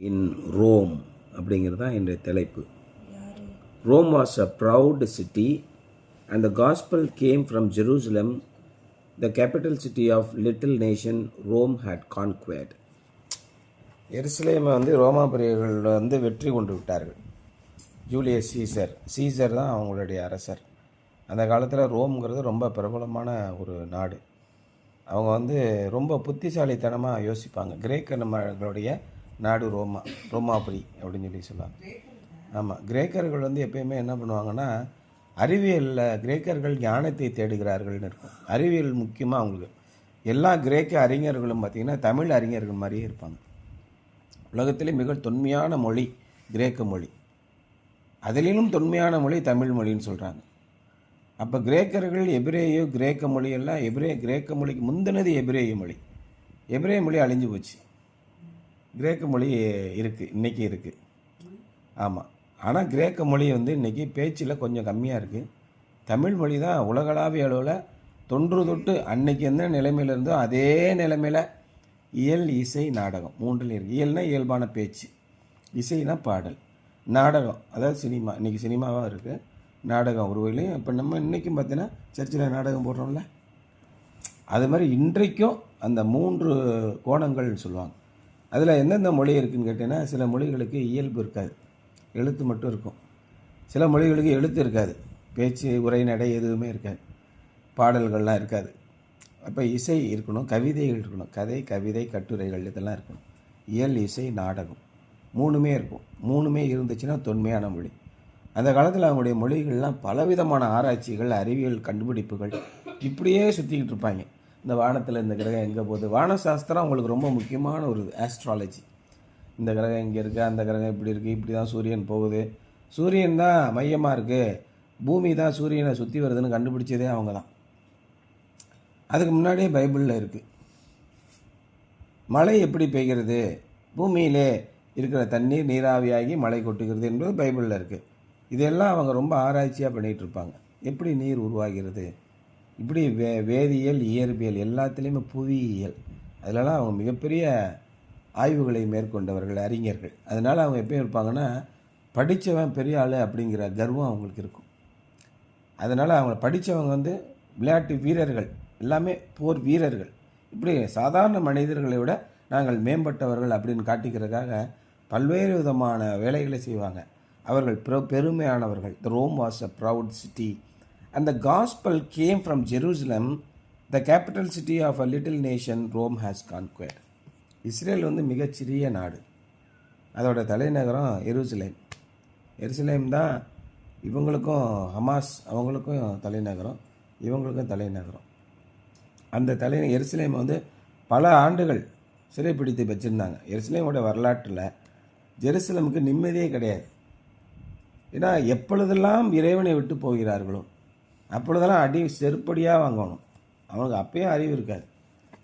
இன் Rome அப்படிங்கிறது தான் இன்றைய தலைப்பு. Rome was a proud city and the gospel came from Jerusalem, the capital city of little nation Rome had conquered. எருசலேமை ரோமாபுரியர்கள் வெற்றி கொண்டு விட்டார்கள். ஜூலியஸ் சீசர் தான் அவங்களுடைய அரசர். அந்த காலத்தில் ரோம்ங்கிறது ரொம்ப பிரபலமான ஒரு நாடு. அவங்க ரொம்ப புத்திசாலித்தனமாக யோசிப்பாங்க. கிரேக்க நம்மளுடைய நாடு ரோமாபுரி அப்படின்னு சொல்லுவாங்க. ஆமாம், கிரேக்கர்கள் எப்பயுமே என்ன பண்ணுவாங்கன்னா, அறிவியலில் கிரேக்கர்கள் ஞானத்தை தேடுகிறார்கள்னு இருக்கும். அறிவியல் முக்கியமாக அவங்களுக்கு. எல்லா கிரேக்க அறிஞர்களும் பார்த்திங்கன்னா தமிழ் அறிஞர்கள் மாதிரியே இருப்பாங்க. உலகத்திலே மிக தொன்மையான மொழி கிரேக்க மொழி, அதிலும் தொன்மையான மொழி தமிழ் மொழின்னு சொல்கிறாங்க. அப்போ கிரேக்கர்கள் எபிரேயோ கிரேக்க மொழியெல்லாம் கிரேக்க மொழிக்கு முந்தினது எபிரேய மொழி. எபிரேய மொழி அழிஞ்சு போச்சு. கிரேக்க மொழி இருக்குது, இன்றைக்கி இருக்குது. ஆமாம், ஆனால் கிரேக்க மொழி இன்றைக்கி பேச்சில் கொஞ்சம் கம்மியாக இருக்குது. தமிழ் மொழி தான் உலகளாவிய அளவில் தொன்று தொட்டு அன்னைக்கு என்ன நிலைமையில் இருந்தோ அதே நிலைமையில் இயல், இசை, நாடகம் மூன்றில் இருக்குது. இயல்னா இயல்பான பேச்சு, இசைனா பாடல், நாடகம் அதாவது சினிமா. இன்றைக்கி சினிமாவாக இருக்குது, நாடகம் ஒரு வகையிலையும். இப்போ நம்ம இன்றைக்கும் பார்த்தீங்கன்னா சர்ச்சில் நாடகம் போடுறோம்ல, அது மாதிரி இன்றைக்கும் அந்த 3 கோணங்கள்னு சொல்லுவாங்க. அதில் எந்தெந்த மொழி இருக்குதுன்னு கேட்டிங்கன்னா, சில மொழிகளுக்கு இயல்பு இருக்காது, எழுத்து மட்டும் இருக்கும். சில மொழிகளுக்கு எழுத்து இருக்காது, பேச்சு, உரைநடை எதுவுமே இருக்காது, பாடல்கள்லாம் இருக்காது. அப்போ இசை இருக்கணும், கவிதைகள் இருக்கணும், கதை, கவிதை, கட்டுரைகள் இதெல்லாம் இருக்கணும். இயல், இசை, நாடகம் 3மே இருக்கும். 3மே இருந்துச்சுன்னா தொன்மையான மொழி. அந்த காலத்தில் அவங்களுடைய மொழிகள்லாம் பலவிதமான ஆராய்ச்சிகள், அறிவியல் கண்டுபிடிப்புகள் இப்படியே சுற்றிக்கிட்டு இருப்பாங்க. இந்த வானத்தில் இந்த கிரகம் எங்கே போகுது, வானசாஸ்திரம் அவங்களுக்கு ரொம்ப முக்கியமான ஒரு ஆஸ்ட்ராலஜி. இந்த கிரகம் இங்கே இருக்குது, அந்த கிரகம் இப்படி இருக்குது, இப்படி தான் சூரியன் போகுது, சூரியன் தான் மையமாக இருக்குது, பூமி தான் சூரியனை சுற்றி வருதுன்னு கண்டுபிடிச்சதே அவங்க தான். அதுக்கு முன்னாடியே பைபிளில் இருக்குது. மழை எப்படி பெய்கிறது, பூமியிலே இருக்கிற தண்ணீர் நீராவியாகி மழை கொட்டுகிறது என்பது பைபிளில் இருக்குது. இதெல்லாம் அவங்க ரொம்ப ஆராய்ச்சியாக பண்ணிகிட்டு இருப்பாங்க. எப்படி நீர் உருவாகிறது, இப்படி வேதியியல், இயற்பியல், எல்லாத்துலேயுமே புவியியல், அதிலலாம் அவங்க மிகப்பெரிய ஆய்வுகளை மேற்கொண்டவர்கள், அறிஞர்கள். அதனால் அவங்க எப்போ இருப்பாங்கன்னா, படித்தவன் பெரிய ஆள் அப்படிங்கிற கர்வம் அவங்களுக்கு இருக்கும். அதனால் அவங்க படித்தவங்க விளையாட்டு வீரர்கள், எல்லாமே போர் வீரர்கள், இப்படி சாதாரண மனிதர்களை விட நாங்கள் மேம்பட்டவர்கள் அப்படின்னு காட்டிக்கிறதுக்காக பல்வேறு விதமான வேலைகளை செய்வாங்க. அவர்கள் பெருமையானவர்கள். The Rome was a proud city and the gospel came from Jerusalem, the capital city of a little nation Rome has conquered. Israel மிகச்சிறிய நாடு, அதோட தலைநகரம் எருசலேம். எருசலேம் தான் இவங்களுக்கும் ஹமாஸ் அவங்களுக்கும் தலைநகரம், இவங்களுக்கும் தலைநகரம். அந்த எருசலேம் பல ஆண்டுகள் சிறைப்பிடித்து வச்சுருந்தாங்க. எருசலேமோட வரலாற்றில் ஜெருசலேமுக்கு நிம்மதியே கிடையாது. ஏன்னா எப்பொழுதெல்லாம் இறைவனை விட்டு போகிறார்களோ அப்பொழுதெல்லாம் அடி செருப்படியாக வாங்கணும். அவனுக்கு அப்பயும் அறிவு இருக்காது.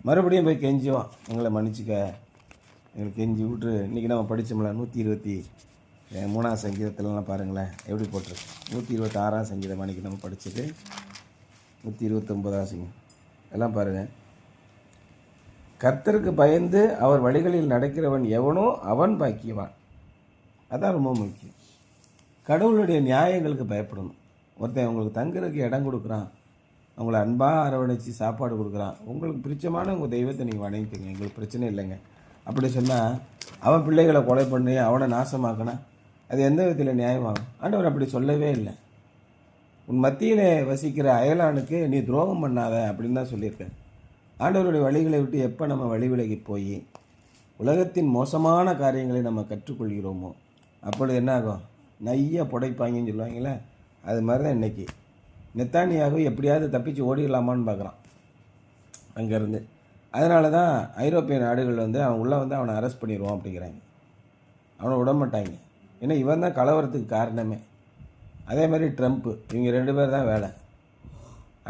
மறுபடியும் போய் கெஞ்சுவான், எங்களை மன்னிச்சுக்க, எங்களுக்கு கெஞ்சி விட்டு. இன்றைக்கி நம்ம படித்தோம்ல 123ஆம் சங்கீதத்திலலாம் பாருங்களேன் எப்படி போட்டிருக்கு. 126ஆம் சங்கீதம் அன்றைக்கி நம்ம படித்தது, 129ஆம் சங்கீதம் எல்லாம் பாருங்கள். கர்த்தருக்கு பயந்து அவர் வழிகளில் நடக்கிறவன் எவனோ அவன் பாக்கியவான். அதான் ரொம்ப முக்கியம். கடவுளுடைய நியாயங்களுக்கு பயப்படணும். ஒருத்தன் உங்களுக்கு தங்குறதுக்கு இடம் கொடுக்குறான், அவங்கள அன்பாக அரவணைச்சி சாப்பாடு கொடுக்குறான், உங்களுக்கு பிடிச்சமான உங்கள் தெய்வத்தை நீங்கள் வணங்கிக்கங்க, எங்களுக்கு பிரச்சனை இல்லைங்க அப்படி சொன்னால், அவன் பிள்ளைகளை கொலை பண்ணி அவனை நாசமாக்கினா அது எந்த விதத்தில் நியாயமாகும்? ஆண்டவர் அப்படி சொல்லவே இல்லை. உன் மத்தியில் வசிக்கிற அயலானுக்கு நீ துரோகம் பண்ணாத அப்படின்னு தான் சொல்லியிருக்கேன். ஆண்டவருடைய வழிகளை விட்டு எப்போ நம்ம வழி விலகி போய் உலகத்தின் மோசமான காரியங்களை நம்ம கற்றுக்கொள்கிறோமோ அப்பொழுது என்ன ஆகும்? நைய புடைப்பாங்கன்னு சொல்லுவாங்களே, அது மாதிரி தான் இன்றைக்கி நெத்தானியாகு எப்படியாவது தப்பிச்சு ஓடிடலாமான்னு பார்க்குறான் அங்கேருந்து. அதனால தான் ஐரோப்பிய நாடுகள் அவன் உள்ளே அவனை அரெஸ்ட் பண்ணிடுவோம் அப்படிங்கிறாங்க. அவனை விட மாட்டாங்க. ஏன்னா இவன் தான் கலவரத்துக்கு காரணமே. அதே மாதிரி ட்ரம்ப்பு, இவங்க 2 பேர் தான் வேலை.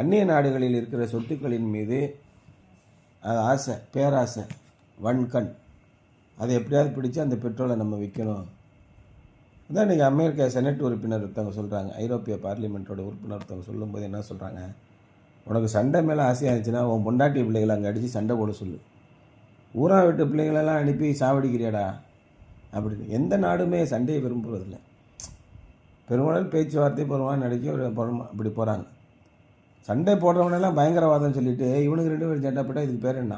அந்நிய நாடுகளில் இருக்கிற சொத்துக்களின் மீது அது ஆசை, பேராசை, வன்கண். அதை எப்படியாவது பிடிச்சி அந்த பெட்ரோலை நம்ம விற்கணும். அதான் இன்றைக்கி அமெரிக்கா செனட் உறுப்பினர் ஒருத்தவங்க சொல்கிறாங்க, ஐரோப்பிய பார்லிமெண்ட்டோட உறுப்பினர் ஒருத்தவங்க சொல்லும்போது என்ன சொல்கிறாங்க, உனக்கு சண்டை மேலே ஆசையாக இருந்துச்சுன்னா உன் பொண்டாட்டி பிள்ளைகளை அங்கே அடித்து சண்டை போட சொல்லு. ஊரா விட்டு பிள்ளைங்களெல்லாம் அனுப்பி சாவடிக்கிறியாடா, அப்படின்னு. எந்த நாடுமே சண்டையை விரும்புவதில்லை. பெரும்பாலும் பேச்சுவார்த்தை பெரும்பாலும் நடிக்க இப்படி போகிறாங்க. சண்டை போடுறவனெல்லாம் பயங்கரவாதம் சொல்லிவிட்டு இவனுக்கு 2 பேரும் சண்டை போட்டால் இதுக்கு பேர் என்ன?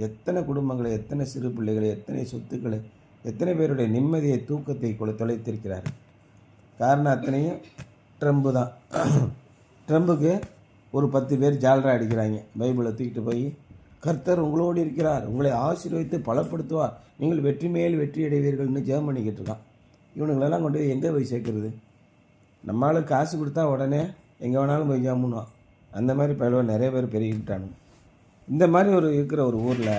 எத்தனை குடும்பங்களை, எத்தனை சிறு பிள்ளைகளை, எத்தனை சொத்துக்களை, எத்தனை பேருடைய நிம்மதியை, தூக்கத்தை தொலைத்திருக்கிறார். காரணம் அத்தனையும் ட்ரம்ப்பு தான். ட்ரம்புக்கு ஒரு 10 பேர் ஜாலரா அடிக்கிறாங்க. பைபிளை தூக்கிட்டு போய் கர்த்தர் உங்களோடு இருக்கிறார், உங்களை ஆசீர்வதித்து பலப்படுத்துவார், நீங்கள் வெற்றி மேல் வெற்றி அடைவீர்கள்னு ஜெபம் பண்ணிக்கிட்டு இருக்கான். இவனுங்களெல்லாம் கொண்டு போய் எங்கே போய் சேர்க்குறது? நம்மளுக்கு காசு கொடுத்தா உடனே எங்கே வேணாலும் போய் ஜாமுன்னுவான். அந்த மாதிரி பயிலுவ நிறைய பேர் பெருகிட்டானுங்க. இந்த மாதிரி இருக்கிற ஒரு ஊரில்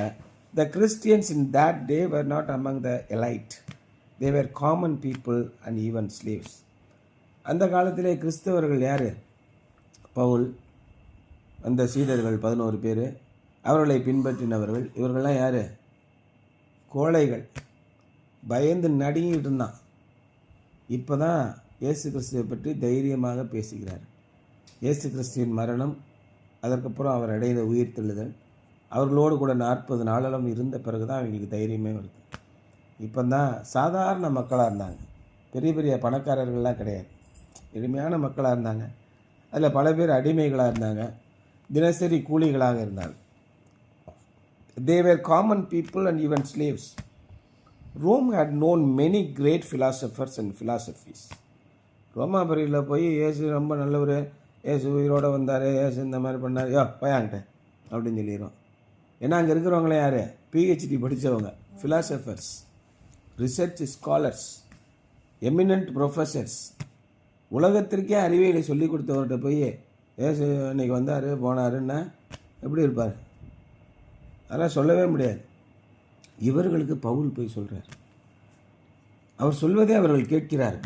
த Christians in that day were not among the elite. They were common people and even slaves. அந்த காலத்திலே கிறிஸ்தவர்கள் யார்? பவுல், அந்த சீடர்கள் 11 பேர், அவர்களை பின்பற்றினவர்கள். இவர்கள்லாம் யார்? கோழைகள், பயந்து நடுங்கிட்டு இருந்தான். இப்போ தான் இயேசு கிறிஸ்துவை பற்றி தைரியமாக பேசுகிறார். இயேசு கிறிஸ்துவின் மரணம், அதற்கப்புறம் அவர் அடைந்த உயிர்த்தெழுதல், அவர்களோடு கூட 40 நாளெல்லாம் இருந்த பிறகு தான் அவங்களுக்கு தைரியமே வருது. இப்போ தான் சாதாரண மக்களாக இருந்தாங்க, பெரிய பெரிய பணக்காரர்கள்லாம் கிடையாது, எளிமையான மக்களாக இருந்தாங்க. அதில் பல பேர் அடிமைகளாக இருந்தாங்க, தினசரி கூலிகளாக இருந்தாங்க. They were common people and even slaves. Rome had known many great philosophers and philosophies. ரோமாபுரியில் போய் இயேசு ரொம்ப நல்லவர், இயேசு உயிரோடு வந்தார், இயேசு இந்த மாதிரி பண்ணார், பயாங்கிட்ட அப்படின்னு சொல்லிடுவோம். ஏன்னா அங்கே இருக்கிறவங்களே யார்? PhD படித்தவங்க, philosophers, research scholars, eminent professors. உலகத்திற்கே அறிவியலை சொல்லி கொடுத்தவர்கிட்ட போய் இயேசு இன்னைக்கு வந்தார் போனாருன்னா எப்படி இருப்பார்? அதெல்லாம் சொல்லவே முடியாது. இவர்களுக்கு பவுல் போய் சொல்கிறார். அவர் சொல்வதே அவர்கள் கேட்கிறார்.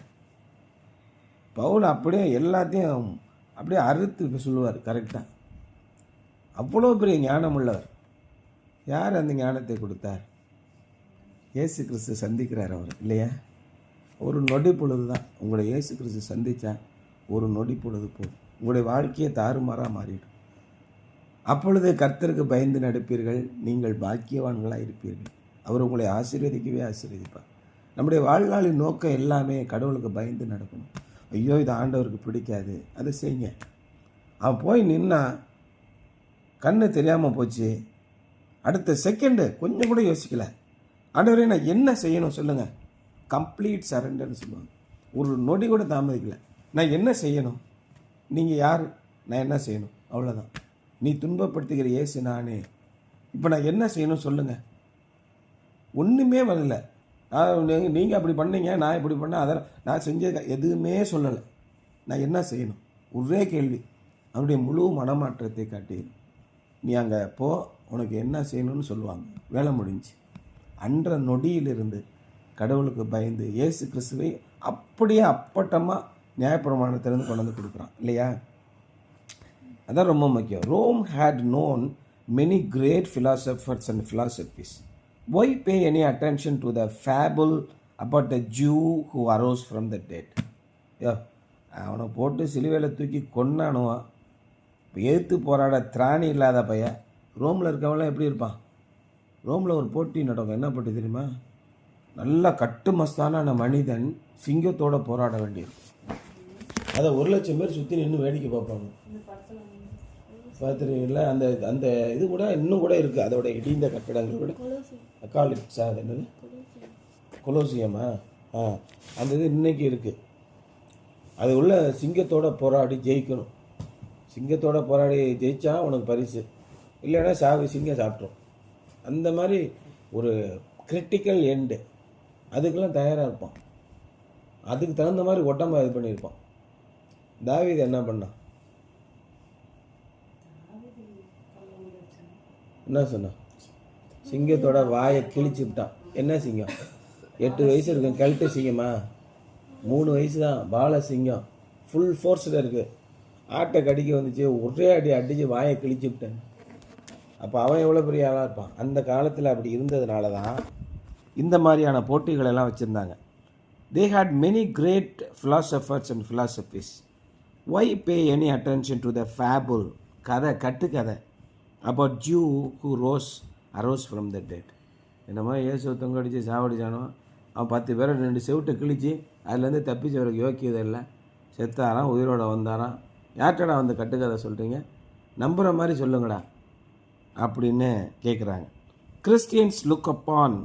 பவுல் அப்படியே எல்லாத்தையும் அப்படியே அறுத்து சொல்லுவார் கரெக்டாக. அவ்வளோ பெரிய ஞானம் உள்ளவர். யார் அந்த ஞானத்தை கொடுத்தார்? இயேசு கிறிஸ்து சந்திக்கிறார் அவர், இல்லையா? ஒரு நொடி பொழுது தான் உங்களை இயேசு கிறிஸ்து சந்தித்தா, ஒரு நொடி பொழுது போதும் உங்களுடைய வாழ்க்கையை தாறுமாறாக மாறிடும். அப்பொழுது கர்த்தருக்கு பயந்து நடப்பீர்கள், நீங்கள் பாக்கியவான்களாக இருப்பீர்கள். அவர் உங்களை ஆசீர்வதிக்கவே ஆசீர்வதிப்பார். நம்முடைய வாழ்நாளின் நோக்கம் எல்லாமே கடவுளுக்கு பயந்து நடக்கணும். ஐயோ இது ஆண்டவருக்கு பிடிக்காது, அதை செய்யுங்க. அவன் போய் நின்னா கண்ணு தெரியாமல் போச்சு, அடுத்த செகண்டு கொஞ்சம் கூட யோசிக்கல, ஆண்டவரே நான் என்ன செய்யணும் சொல்லுங்கள், கம்ப்ளீட் சரண்டர்னு சொல்லுவாங்க. ஒரு நொடி கூட தாமதிக்கல. நான் என்ன செய்யணும், நீங்கள் யார், நான் என்ன செய்யணும், அவ்வளோதான். நீ துன்பப்படுத்துகிற இயேசு நானே, இப்போ நான் என்ன செய்யணும் சொல்லுங்கள். ஒன்றுமே வரல. நீங்கள் அப்படி பண்ணீங்க, நான் இப்படி பண்ணேன், அதை நான் செஞ்ச எதுவுமே சொல்லலை. நான் என்ன செய்யணும், ஒரே கேள்வி. அவருடைய முழு மனமாற்றத்தை காட்டி நீ அங்கே போ, உனக்கு என்ன செய்யணும்னு சொல்லுவாங்க, வேலை முடிஞ்சு. அன்ற நொடியிலிருந்து கடவுளுக்கு பயந்து இயேசு கிறிஸ்துவை அப்படியே அப்பட்டமாக நியாயப்பிரமாணத்திலிருந்து கொண்டு வந்து கொடுக்குறான், இல்லையா? அதான் ரொம்ப முக்கியம். Rome had known many great philosophers and philosophies. Why pay any attention to the fable about the Jew who arose from the dead? அவனை போட்டு சிலுவையில் தூக்கி கொன்னானுவான். எதிர்த்து போராட திராணி இல்லாத பையன். ரோமில் இருக்கவங்களாம் எப்படி இருப்பான்? ரோமில் ஒரு போட்டி நடக்கும். என்ன போட்டி தெரியுமா? நல்லா கட்டுமஸ்தான மனிதன் சிங்கத்தோடு போராட வேண்டியது. அதை 1,00,000 பேர் சுற்றி நின்று வேடிக்கை பார்ப்பாங்க. பார்த்துருக்கீங்களா? அந்த அந்த இது கூட இன்னும் கூட இருக்குது. அதோட இடிந்த கட்டடங்கள் கூட அக்காலிப்ஸா, அது என்னது, கொலோசியமா, அந்த இது இன்னைக்கு இருக்குது. அது உள்ள சிங்கத்தோட போராடி ஜெயிக்கணும். சிங்கத்தோட போராடி ஜெயிச்சா உனக்கு பரிசு, இல்லைன்னா சிங்கம் சாப்பிட்ரும். அந்த மாதிரி ஒரு கிரிட்டிக்கல் எண்டு. அதுக்கெல்லாம் தயாராக இருப்பான். அதுக்கு தகுந்த மாதிரி ஒட்டமாக இது பண்ணியிருப்பான். தாவீது என்ன பண்ணான்? என்ன சொன்னான்? சிங்கத்தோட வாயை கிழிச்சு விட்டான். என்ன சிங்கம்? 8 வயசு இருக்கும். கழட்டு சிங்கமா? 3 வயசு தான். பால சிங்கம் ஃபுல் ஃபோர்ஸில் இருக்குது. ஆட்டை கடிக்க வந்துச்சு, ஒரே அடி அடித்து வாயை கிழிச்சு விட்டேன். அப்போ அவன் எவ்வளோ பெரிய ஆளாக இருப்பான். அந்த காலத்தில் அப்படி இருந்ததுனால தான் இந்த மாதிரியான போட்டிகளெல்லாம் வச்சுருந்தாங்க. They had many great philosophers and philosophies. Why pay any attention to the fable, கட்டுக்கதை about Jew who arose from the dead? என்னமோ இயேசு தொங்கடிச்சு சாவடிச்சானோ, அவன் 10 பேரை 2 செவிட்டை கிழிச்சு அதுலேருந்து தப்பிச்சவருக்கு யோக்கியதை இல்லை. செத்தாராம், உயிரோட வந்தாராம். யார்ட்டடா வந்து கட்டுக்கதை சொல்கிறீங்க, நம்புகிற மாதிரி சொல்லுங்கடா அப்படின்னு கேட்குறாங்க. Christians look upon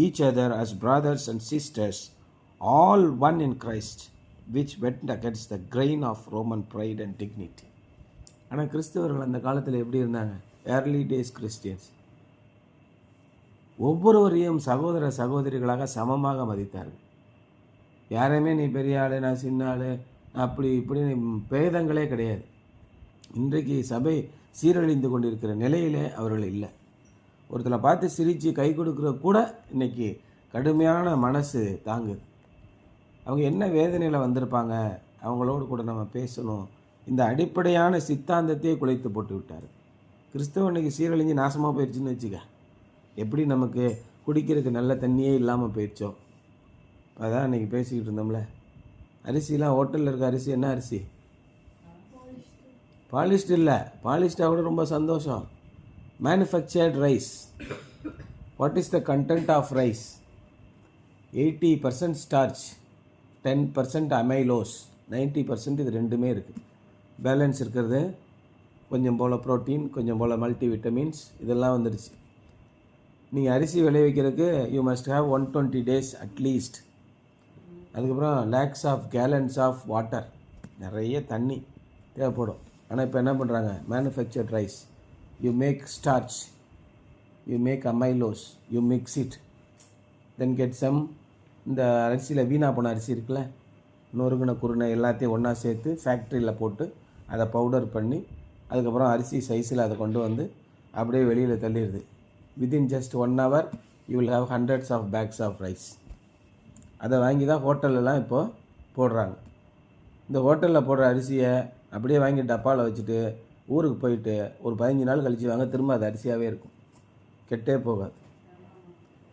each other as brothers and sisters, all one in Christ, which went against the grain of Roman pride and dignity. ஆனால் கிறிஸ்தவர்கள் அந்த காலத்தில் எப்படி இருந்தாங்க? ஏர்லி டேஸ் கிறிஸ்டியன்ஸ் ஒவ்வொருவரையும் சகோதர சகோதரிகளாக சமமாக மதித்தார்கள். யாரையுமே நீ பெரிய ஆள், நான் சின்ன ஆள், அப்படி இப்படின்னு பேதங்களே கிடையாது. இன்றைக்கு சபை சீரழிந்து கொண்டிருக்கிற நிலையிலே அவர்கள் இல்லை. ஒருத்தரை பார்த்து சிரித்து கை கொடுக்குற கூட இன்றைக்கி கடுமையான மனசு தாங்குது. அவங்க என்ன வேதனையில் வந்திருப்பாங்க, அவங்களோடு கூட நம்ம பேசணும். இந்த அடிப்படையான சித்தாந்தத்தையே குலைத்து போட்டு விட்டார். கிறிஸ்தவம் இன்றைக்கி சீரழிஞ்சு நாசமாக போயிடுச்சுன்னு வச்சுக்க. எப்படி நமக்கு குடிக்கிறதுக்கு நல்ல தண்ணியே இல்லாமல் போயிடுச்சோ. அதான் இன்றைக்கி பேசிக்கிட்டு இருந்தோம்ல, அரிசிலாம் ஹோட்டலில் இருக்க அரிசி என்ன அரிசி? பாலிஸ்ட் இல்லை. பாலிஸ்டாக கூட ரொம்ப சந்தோஷம். Manufactured rice. What is the content of rice? 80% starch, 10% amylose, 90% இது ரெண்டுமே இருக்குது. பேலன்ஸ் இருக்கிறது கொஞ்சம் போல் ப்ரோட்டீன், கொஞ்சம் போல் மல்டி விட்டமின்ஸ், இதெல்லாம் வந்துடுச்சு. நீங்கள் அரிசி விளைவிக்கிறதுக்கு you must have 120 days at least. அதுக்கப்புறம் lakhs of gallons of water, நிறைய தண்ணி தேவைப்படும். ஆனால் இப்போ என்ன பண்ணுறாங்க? Manufactured rice. You make starch, you make amylose, you mix it, then get some. இந்த அரிசியில் வீணாக போன அரிசி இருக்குல்ல, நொறுங்கின குருணை எல்லாத்தையும் ஒன்றா சேர்த்து ஃபேக்ட்ரியில் போட்டு அதை பவுடர் பண்ணி அதுக்கப்புறம் அரிசி சைஸில் அதை கொண்டு வந்து அப்படியே வெளியில் தள்ளிடுது. Within just 1 hour you will have hundreds of bags of rice. அதை வாங்கி தான் ஹோட்டலெலாம் இப்போது போடுறாங்க. இந்த ஹோட்டலில் போடுற அரிசியை அப்படியே வாங்கி டப்பாவில் வச்சுட்டு ஊருக்கு போயிட்டு ஒரு 15 நாள் கழித்து வாங்க, திரும்ப அது அரிசியாகவே இருக்கும், கெட்டே போகாது.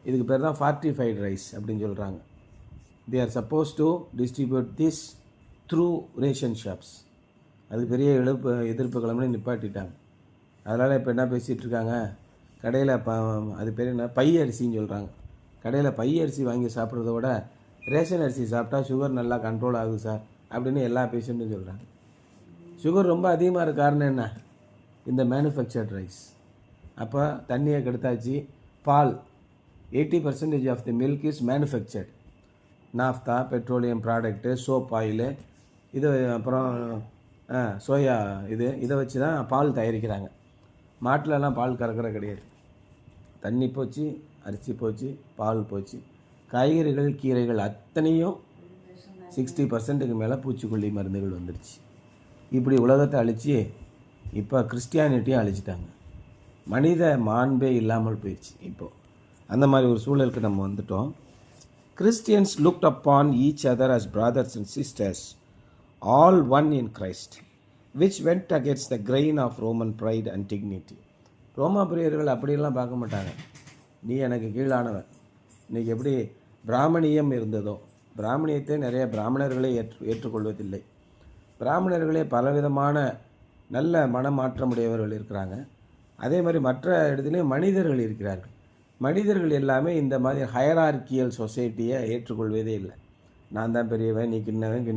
இதுக்கு பேர் தான் ஃபார்ட்டிஃபைடு ரைஸ் அப்படின்னு சொல்கிறாங்க. They are suppose to distribute this through ration shops. அதுக்கு பெரிய எதிர்ப்பு கிளம்பி நிப்பாட்டிட்டாங்க. அதனால் இப்போ என்ன பேசிகிட்டு இருக்காங்க? கடையில் அது பேர் என்ன, பை அரிசின்னு சொல்கிறாங்க. கடையில் பை அரிசி வாங்கி சாப்பிட்றத விட ரேஷன் அரிசி சாப்பிட்டா சுகர் நல்லா கண்ட்ரோல் ஆகுது சார் அப்படின்னு எல்லா பேஷண்ட்டும் சொல்கிறாங்க. சுகர் ரொம்ப அதிகமாக இருக்க காரணம் என்ன? இந்த மேனுஃபேக்சர்ட் ரைஸ். அப்போ தண்ணியை கெடுத்தாச்சு. பால் 80% of the milk is manufactured. Naphtha, petroleum product, soap oil, இது அப்புறம் சோயா இதை வச்சு தான் பால் தயாரிக்கிறாங்க. மாட்டிலலாம் பால் கறக்கிற கிடையாது. தண்ணி போச்சு, அரிசி போச்சு, பால் போச்சு. காய்கறிகள், கீரைகள் அத்தனையும் 60%க்கு மேலே பூச்சிக்கொல்லி மருந்துகள் வந்துடுச்சு. இப்படி உலகத்தை அழித்து இப்போ கிறிஸ்டியானிட்டியும் அழிச்சிட்டாங்க. மனித மாண்பே இல்லாமல் போயிடுச்சு. இப்போது அந்த மாதிரி ஒரு சூழலுக்கு நம்ம வந்துட்டோம். Christians looked upon each other as brothers and sisters, all one in Christ, which went against the grain of Roman pride and dignity. ரோமா பிரியர்கள் அப்படியெல்லாம் பார்க்க மாட்டாங்க. நீ எனக்கு கீழானவன். இன்றைக்கி எப்படி பிராமணியம் இருந்ததோ, பிராமணியத்தை நிறைய பிராமணர்களே ஏற்றுக்கொள்வதில்லை. பிராமணர்களே பலவிதமான நல்ல மனமாற்றமுடையவர்கள் இருக்கிறாங்க. அதே மாதிரி மற்ற இடத்துலையும் மனிதர்கள் இருக்கிறார்கள். மனிதர்கள் எல்லாமே இந்த மாதிரி ஹயரார்கியல் சொசைட்டியை ஏற்றுக்கொள்வதே இல்லை. நான் தான் பெரியவன், நீ கிண்ணவன்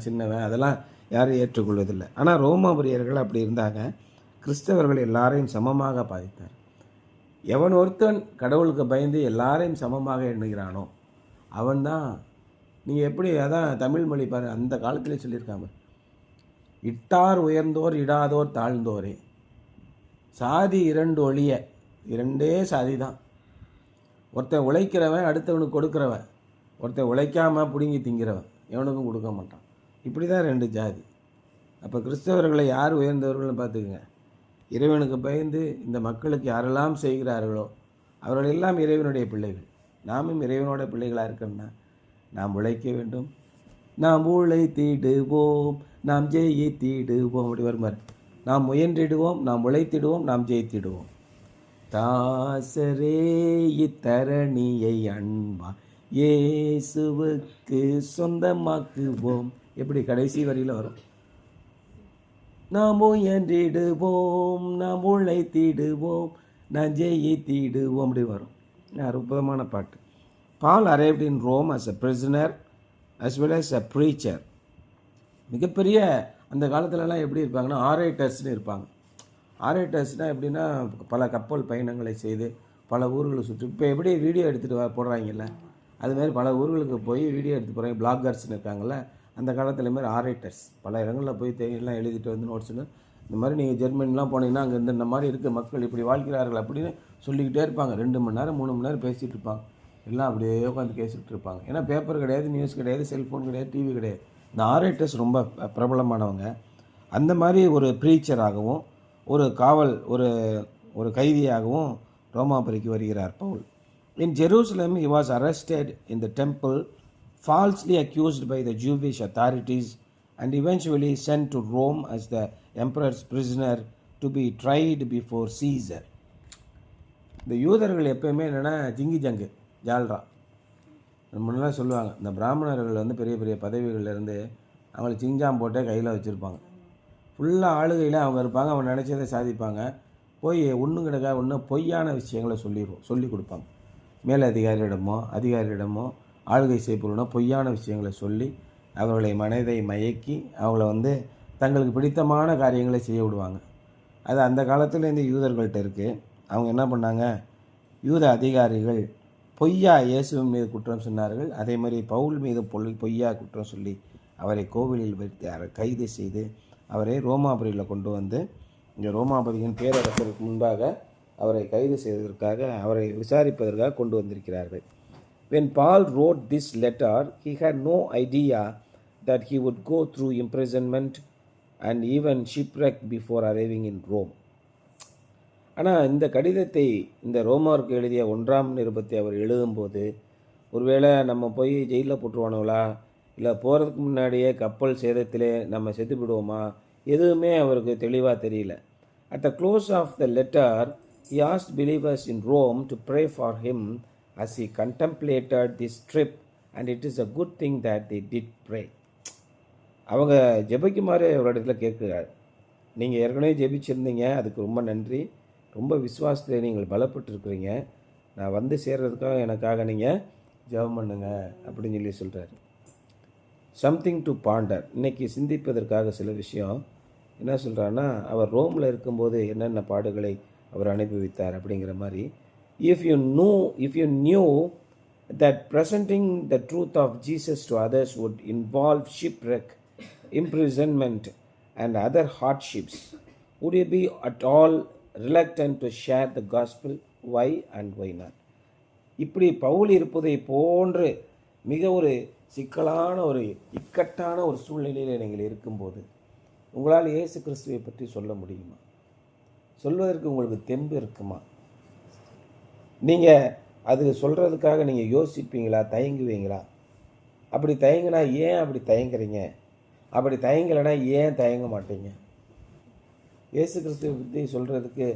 சின்னவன், அதெல்லாம் யாரும் ஏற்றுக்கொள்வதில்லை. ஆனால் ரோமாபுரியர்கள் அப்படி இருந்தாங்க. கிறிஸ்தவர்கள் எல்லாரையும் சமமாக பாதித்தார். எவன் ஒருத்தன் கடவுளுக்கு பயந்து எல்லாரையும் சமமாக எண்ணுகிறானோ அவன்தான். நீங்கள் எப்படி, அதான் தமிழ் மொழி பாரு, அந்த காலத்திலே சொல்லியிருக்காங்க, இட்டார் உயர்ந்தோர் இடாதோர் தாழ்ந்தோரே. சாதி 2 ஒழிய, 2 சாதி தான். ஒருத்தன் உழைக்கிறவன் அடுத்தவனுக்கு கொடுக்குறவன், ஒருத்தன் உழைக்காமல் பிடுங்கி திங்கிறவன் எவனுக்கும் கொடுக்க மாட்டான். இப்படி தான் 2 ஜாதி. அப்போ கிறிஸ்தவர்களை யார் உயர்ந்தவர்கள்னு பார்த்துக்குங்க. இறைவனுக்கு பயந்து இந்த மக்களுக்கு யாரெல்லாம் செய்கிறார்களோ அவர்கள் எல்லாம் இறைவனுடைய பிள்ளைகள். நாமும் இறைவனோட பிள்ளைகளாக இருக்கணும்னா நாம் உழைக்க வேண்டும். நாம் உழைத்திடுவோம், நாம் ஜெயித்திடுவோம். அப்படி வருமாறு நாம் முயன்றிடுவோம், நாம் உழைத்திடுவோம், நாம் ஜெயித்திடுவோம். தாசரே இத்தரணியை அன்பா இயேசுவுக்கு சொந்தமாக்குவோம். எப்படி கடைசி வரியில் வரும், நாம் முயன்றிடுவோம், நாம் உழைத்திடுவோம், நாம் ஜெயித்திடுவோம். அப்படி வரும். அற்புதமான பாட்டு. Paul arrived in Rome as a prisoner as well as a preacher. மிகப்பெரிய அந்த காலத்துலலாம் எப்படி இருப்பாங்கன்னா ஆரேட்டர்ஸ்னு இருப்பாங்க. ஆரேட்டர்ஸ்னால் எப்படின்னா பல கப்பல் பயணங்களை செய்து பல ஊர்களை சுற்றி இப்போ எப்படி வீடியோ எடுத்துகிட்டு போடுறாங்கல்ல அதுமாரி பல ஊர்களுக்கு போய் வீடியோ எடுத்து போகிறாங்க. பிளாகர்ஸ்னு இருக்காங்கள்ல அந்த காலத்தில் மாரி ஆரேட்டர்ஸ் பல இடங்களில் போய் எல்லாம் எழுதிட்டு வந்து நோட்ஸ்னு இந்த மாதிரி நீங்கள் ஜெர்மனிலாம் போனீங்கன்னா அங்கே இந்த மாதிரி இருக்குது மக்கள் இப்படி வாழ்கிறார்கள் அப்படின்னு சொல்லிக்கிட்டே இருப்பாங்க. 2 மணி நேரம் 3 மணி நேரம் பேசிகிட்டு இருப்பாங்க. எல்லாம் அப்படியே உட்காந்து பேசிகிட்டு இருப்பாங்க. ஏன்னா பேப்பர் கிடையாது, நியூஸ் கிடையாது, செல்ஃபோன் கிடையாது, டிவி கிடையாது. இந்த ஆரேட்டர்ஸ் ரொம்ப பிரபலமானவங்க. அந்த மாதிரி ஒரு ப்ரீச்சராகவும் ஒரு காவல் ஒரு கைதியாகவும் ரோமாபுரிக்கு வருகிறார் Pavul. In Jerusalem he was arrested in the temple, falsely accused by the Jewish authorities and eventually sent to Rome as the emperor's prisoner to be tried before Caesar. இந்த யூதர்கள் எப்பயுமே என்னென்னா ஜிங்கு ஜால்ரா முன்னெல்லாம் சொல்லுவாங்க. இந்த பிராமணர்கள் வந்து பெரிய பெரிய பதவிகள்லேருந்து அவங்களை சிங்காம் போட்டே கையில் வச்சுருப்பாங்க. ஃபுல்லாக ஆளுகையில் அவங்க இருப்பாங்க. அவங்க நினச்சதை சாதிப்பாங்க. போய் ஒன்றும் கிடக்கா ஒன்றும் பொய்யான விஷயங்களை சொல்லி கொடுப்பாங்க. அதிகாரியிடமோ ஆளுகை செய்யப்படணும் பொய்யான விஷயங்களை சொல்லி அவர்களை மனதை மயக்கி அவங்கள வந்து தங்களுக்கு பிடித்தமான காரியங்களை செய்ய விடுவாங்க. அது அந்த காலத்துலேருந்து யூதர்கள்ட்ட இருக்குது. அவங்க என்ன பண்ணாங்க, யூத அதிகாரிகள் பொய்யா இயேசுவின் மீது குற்றம் சொன்னார்கள். அதே மாதிரி பவுல் மீது பொய்யா குற்றம் சொல்லி அவரை கோவிலில் வைத்து கைது செய்து அவரை ரோமாபுரியில் கொண்டு வந்து இங்கே ரோமாபுரியின் பேரரசருக்கு முன்பாக அவரை கைது செய்வதற்காக அவரை விசாரிப்பதற்காக கொண்டு வந்திருக்கிறார்கள். When Paul wrote this letter, he had no idea that he would go through imprisonment and even shipwreck before arriving in Rome. ஆனால் இந்த கடிதத்தை இந்த ரோமாவுக்கு எழுதிய 1ஆம் நிருபத்தை அவர் எழுதும்போது ஒருவேளை நம்ம போய் ஜெயிலில் போட்டுருவானுங்களா, இல்லை போகிறதுக்கு முன்னாடியே கப்பல் சேதத்திலே நம்ம செத்து விடுவோமா, எதுவுமே அவருக்கு தெளிவாக தெரியல. At the close of the letter, he asked believers in Rome to pray for him as he contemplated this trip, and it is a good thing that they did pray. அவங்க ஜெபிக்குமாறு ஒரு இடத்துல கேட்குறாரு. நீங்கள் ஏற்கனவே ஜெபிச்சிருந்தீங்க, அதுக்கு ரொம்ப நன்றி. ரொம்ப விசுவாசத்தில் நீங்கள் பலப்பட்டுருக்குறீங்க. நான் வந்து சேர்றதுக்காக எனக்காக நீங்கள் ஜெபம் பண்ணுங்க அப்படின்னு சொல்லி சொல்கிறாரு. Something to Pander. இன்றைக்கி சிந்திப்பதற்காக சில விஷயம் என்ன சொல்கிறான்னா, அவர் ரோமில் இருக்கும்போது என்னென்ன பாடுகளை அவர் அனுபவித்தார் அப்படிங்கிற மாதிரி. If you new that presenting the truth of Jesus to others would involve shipwreck, imprisonment and other hardships, would you be at all reluctant to share the gospel? Why and why not? இப்படி பவுல் இருப்பதை போன்று மிக ஒரு சிக்கலான ஒரு இக்கட்டான ஒரு சூழ்நிலையில் நீங்கள் இருக்கும்போது உங்களால் இயேசு கிறிஸ்துவை பற்றி சொல்ல முடியுமா? சொல்வதற்கு உங்களுக்கு தெம்பு இருக்குமா? நீங்கள் அது சொல்கிறதுக்காக நீங்கள் யோசிப்பீங்களா, தயங்குவீங்களா? அப்படி தயங்கினா ஏன் அப்படி தயங்குறீங்க? அப்படி தயங்கலைன்னா ஏன் தயங்க மாட்டீங்க? இயேசு கிறிஸ்துவை பற்றி சொல்கிறதுக்கு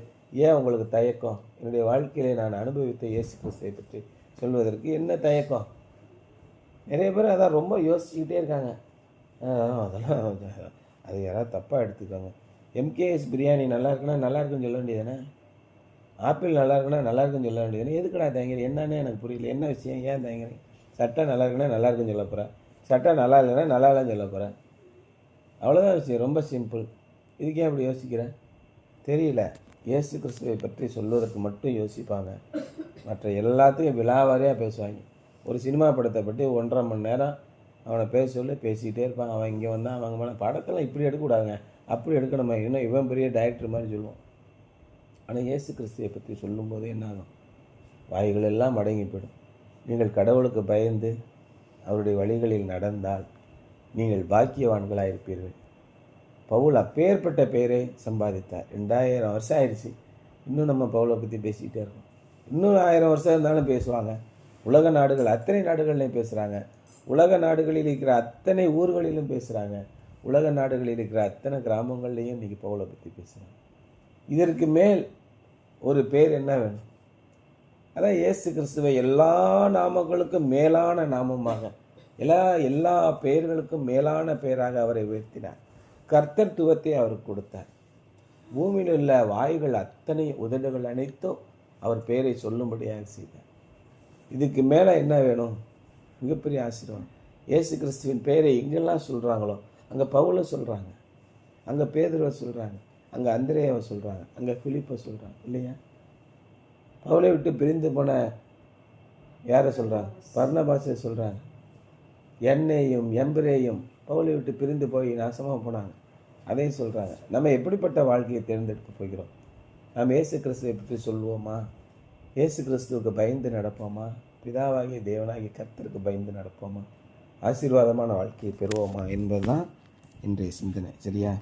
ஏன் உங்களுக்கு தயக்கம்? என்னுடைய வாழ்க்கையிலே நான் அனுபவித்த இயேசு கிறிஸ்துவை பற்றி சொல்வதற்கு என்ன தயக்கம்? நிறைய பேர் அதான் ரொம்ப யோசிச்சுக்கிட்டே இருக்காங்க. அதெல்லாம் அது யாராவது தப்பாக எடுத்துக்கோங்க. எம்கேஎஸ் பிரியாணி நல்லா இருக்குன்னா நல்லா இருக்குன்னு சொல்ல வேண்டியதானே? ஆப்பிள் நல்லா இருக்குன்னா நல்லா இருக்குன்னு சொல்ல வேண்டியதானே? எதுக்குடா தயங்குறீங்க? என்னன்னு எனக்கு புரியல. என்ன விஷயம்? ஏன் தயங்குறீங்க? சட்டை நல்லா இருக்குன்னா நல்லா இருக்குன்னு சொல்ல போகிறேன், சட்டை நல்லா இல்லைன்னா நல்லா இல்லைன்னு சொல்ல போகிறேன். அவ்வளோதான் விஷயம். ரொம்ப சிம்பிள். இதுக்கே அப்படி யோசிக்கிறேன் தெரியல. இயேசு கிறிஸ்துவை பற்றி சொல்வதற்கு மட்டும் யோசிப்பாங்க, மற்ற எல்லாத்தையும் விலாவாரியாக பேசுவாங்க. ஒரு சினிமா படத்தை பற்றி 1.5 மணி நேரம் அவனை பேசிக்கிட்டே இருப்பாங்க. அவன் இங்கே வந்தான், அவங்க மேலே படத்தெல்லாம் இப்படி எடுக்கக்கூடாதுங்க, அப்படி எடுக்கணுமா, இன்னும் இவன் பெரிய டைரக்டர் மாதிரி சொல்லுவோம். ஆனால் இயேசு கிறிஸ்துவை பற்றி சொல்லும்போது என்ன ஆகும்? வாய்கள் எல்லாம் அடங்கி போயிடும். நீங்கள் கடவுளுக்கு பயந்து அவருடைய வழிகளில் நடந்தால் நீங்கள் பாக்கியவான்களாக இருப்பீர்கள். பவுல் அப்பேற்பட்ட பெயரை சம்பாதித்தார். 2000 வருஷம் ஆயிடுச்சு, இன்னும் நம்ம பவுலை பற்றி பேசிக்கிட்டே இருக்கோம். இன்னும் 1000 வருஷம் இருந்தாலும் பேசுவாங்க. உலக நாடுகள் அத்தனை நாடுகள்லையும் பேசுகிறாங்க. உலக நாடுகளில் இருக்கிற அத்தனை ஊர்களிலும் பேசுகிறாங்க. உலக நாடுகளில் இருக்கிற அத்தனை கிராமங்கள்லேயும் இன்றைக்கி பவுலை பற்றி பேசுகிறாங்க. இதற்கு மேல் ஒரு பேர் என்ன வேணும்? அதான் இயேசு கிறிஸ்துவை எல்லா நாமங்களுக்கும் மேலான நாமமாக, எல்லா பெயர்களுக்கும் மேலான பெயராக அவரை உயர்த்தினார். கர்த்தத்துவத்தை அவருக்கு கொடுத்தார். பூமியில் உள்ள வாய்கள் அத்தனை உதடுகள் அனைத்தும் அவர் பெயரை சொல்லும்படியாக செய்தார். இதுக்கு மேலே என்ன வேணும்? மிகப்பெரிய ஆசீர்வாதம். இயேசு கிறிஸ்துவின் பெயரை எங்கெல்லாம் சொல்கிறாங்களோ அங்கே பவுலை சொல்கிறாங்க, அங்கே பேதுருவை சொல்கிறாங்க, அங்கே அந்திரேயாவை சொல்கிறாங்க, அங்கே பிலிப்பை சொல்கிறாங்க இல்லையா? பவுலை விட்டு பிரிந்து போன யாரை சொல்கிறாங்க? பர்னபாசை சொல்கிறாங்க. என்னையும் எம்பிரேயும் பவுலை விட்டு பிரிந்து போய் நாசமாக போனாங்க, அதையும் சொல்கிறாங்க. நம்ம எப்படிப்பட்ட வாழ்க்கையை தேர்ந்தெடுக்க போகிறோம்? நாம் இயேசு கிறிஸ்துவை பற்றி சொல்லுவோமா? இயேசு கிறிஸ்துவுக்கு பயந்து நடப்போமா? பிதாவாகிய தேவனாகிய கர்த்தருக்கு பயந்து நடப்போமா? ஆசீர்வாதமான வாழ்க்கையை பெறுவோமா என்பதுதான் இன்றைய சிந்தனை. சரியா?